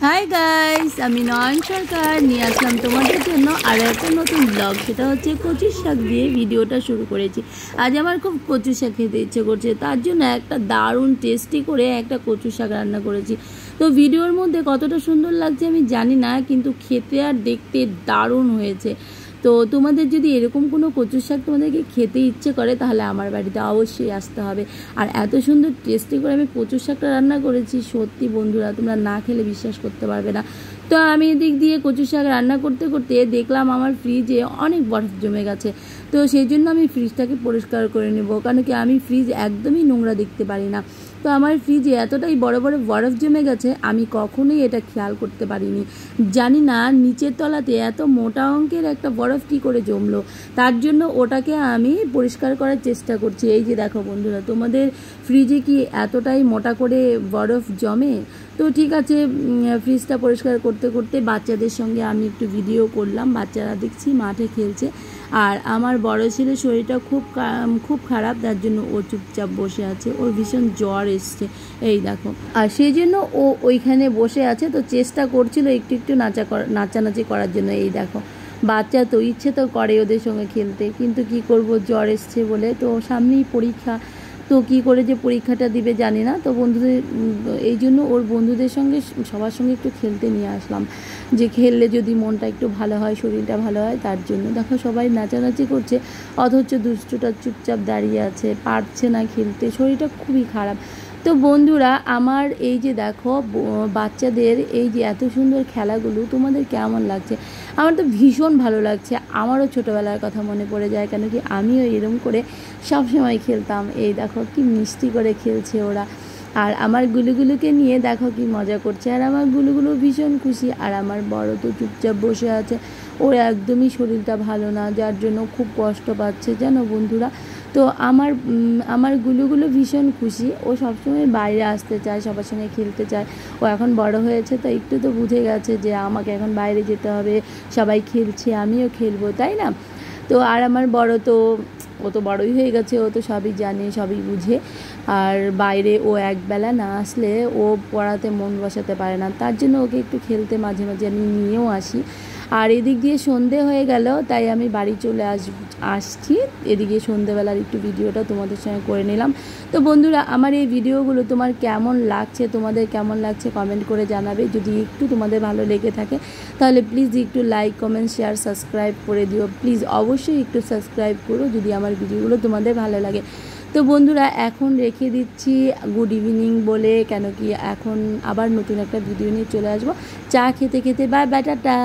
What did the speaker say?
Hi guys, আমি নয়ন সরকার নিয়ে আসলাম তোমাদের জন্য আরও একটা নতুন ব্লগ। সেটা হচ্ছে কচুর শাক দিয়ে ভিডিওটা শুরু করেছি। আজ আমার খুব কচু শাক খেতে ইচ্ছে করছে, তার জন্য একটা দারুণ টেস্টি করে একটা কচু শাক রান্না করেছি। তো ভিডিওর মধ্যে কতটা সুন্দর লাগছে আমি জানি না, কিন্তু খেতে আর দেখতে দারুণ হয়েছে। তো তোমাদের যদি এরকম কোনো কচুর শাক তোমাদেরকে খেতে ইচ্ছে করে তাহলে আমার বাড়িতে অবশ্যই আসতে হবে। আর এত সুন্দর টেস্টি করে আমি কচুর শাকটা রান্না করেছি, সত্যি বন্ধুরা তোমরা না খেলে বিশ্বাস করতে পারবে না। তো আমি এদিক দিয়ে কচুর শাক রান্না করতে করতে দেখলাম আমার ফ্রিজে অনেক বরফ জমে গেছে। তো সেই জন্য আমি ফ্রিজটাকে পরিষ্কার করে নেব, কারণ কি আমি ফ্রিজ একদমই নোংরা দেখতে পারি না। তো আমার ফ্রিজে এতটাই বড় বড় বরফ জমে গেছে, আমি কখনোই এটা খেয়াল করতে পারিনি। জানি না নিচের তলাতে এত মোটা অঙ্কের একটা বরফ কী করে জমলো। তার জন্য ওটাকে আমি পরিষ্কার করার চেষ্টা করছি। এই যে দেখো বন্ধুরা, তোমাদের ফ্রিজে কি এতটাই মোটা করে বরফ জমে? তো ঠিক আছে, ফ্রিজটা পরিষ্কার করতে করতে বাচ্চাদের সঙ্গে আমি একটু ভিডিও করলাম। বাচ্চারা দেখছি মাঠে খেলছে, আর আমার বড় ছেলের শরীরটা খুব খারাপ, তার জন্য ও চুপচাপ বসে আছে। ওর ভীষণ জ্বর এসছে, এই দেখো। আর সেই জন্য ও ওইখানে বসে আছে। তো চেষ্টা করছিল একটু একটু নাচানাচি করার জন্য। এই দেখো, বাচ্চা তো ইচ্ছে তো করে ওদের সঙ্গে খেলতে, কিন্তু কি করব, জ্বর এসছে বলে। তো সামনেই পরীক্ষা, তো কি করে যে পরীক্ষাটা দিবে জানি না। তো বন্ধুদের এই জন্য ওর বন্ধুদের সঙ্গে সবার সঙ্গে একটু খেলতে নিয়ে আসলাম, যে খেললে যদি মনটা একটু ভালো হয়, শরীরটা ভালো হয়। তার জন্য দেখো সবাই নাচানাচি করছে, অথচ দুষ্টুটা চুপচাপ দাঁড়িয়ে আছে, পারছে না খেলতে, শরীরটা খুবই খারাপ। তো বন্ধুরা, আমার এই যে দেখো বাচ্চাদের এই যে এত সুন্দর খেলাগুলো তোমাদের কেমন লাগছে? আমার তো ভীষণ ভালো লাগছে। আমারও ছোটোবেলার কথা মনে পড়ে যায়, কেন কি আমিও এরকম করে সবসময় খেলতাম। এই দেখো কি মিষ্টি করে খেলছে ওরা, আর আমার গুলুগুলুকে নিয়ে দেখো কি মজা করছে। আর আমার গুলুগুলু ভীষণ খুশি। আর আমার বড় তো চুপচাপ বসে আছে, ওর একদমই শরীরটা ভালো না, যার জন্য খুব কষ্ট পাচ্ছে জানো বন্ধুরা। তো আমার গুলুগুলো ভীষণ খুশি, ও সবসময় বাইরে আসতে চায়, সবার সঙ্গে খেলতে চায়। ও এখন বড় হয়েছে, তো একটু তো বুঝে গেছে যে আমাকে এখন বাইরে যেতে হবে, সবাই খেলছে আমিও খেলবো, তাই না? তো আর আমার বড় তো, ও তো বড়ই হয়ে গেছে, ও তো সবই জানে, সবই বুঝে। আর বাইরে ও একবেলা না আসলে ও পড়াতে মন বসাতে পারে না, তার জন্য ওকে একটু খেলতে মাঝে মাঝে আমি নিয়েও আসি। আর এদিক দিয়ে সন্ধে হয়ে গেল, তাই আমি বাড়ি চলে আসছি। এদিকে সন্ধেবেলার একটু ভিডিওটা তোমাদের সঙ্গে করে নিলাম। তো বন্ধুরা, আমার এই ভিডিওগুলো তোমার কেমন লাগছে, তোমাদের কেমন লাগছে কমেন্ট করে জানাবে। যদি একটু তোমাদের ভালো লেগে থাকে তাহলে প্লিজ একটু লাইক, কমেন্ট, শেয়ার, সাবস্ক্রাইব করে দিও। প্লিজ অবশ্যই একটু সাবস্ক্রাইব করো যদি আমার ভিডিওগুলো তোমাদের ভালো লাগে। তো বন্ধুরা, এখন রেখে দিচ্ছি গুড ইভিনিং বলে, কেন কি এখন আবার নতুন একটা ভিডিও নিয়ে চলে আসবো। চা খেতে খেতে, বাই বাই, টাটা।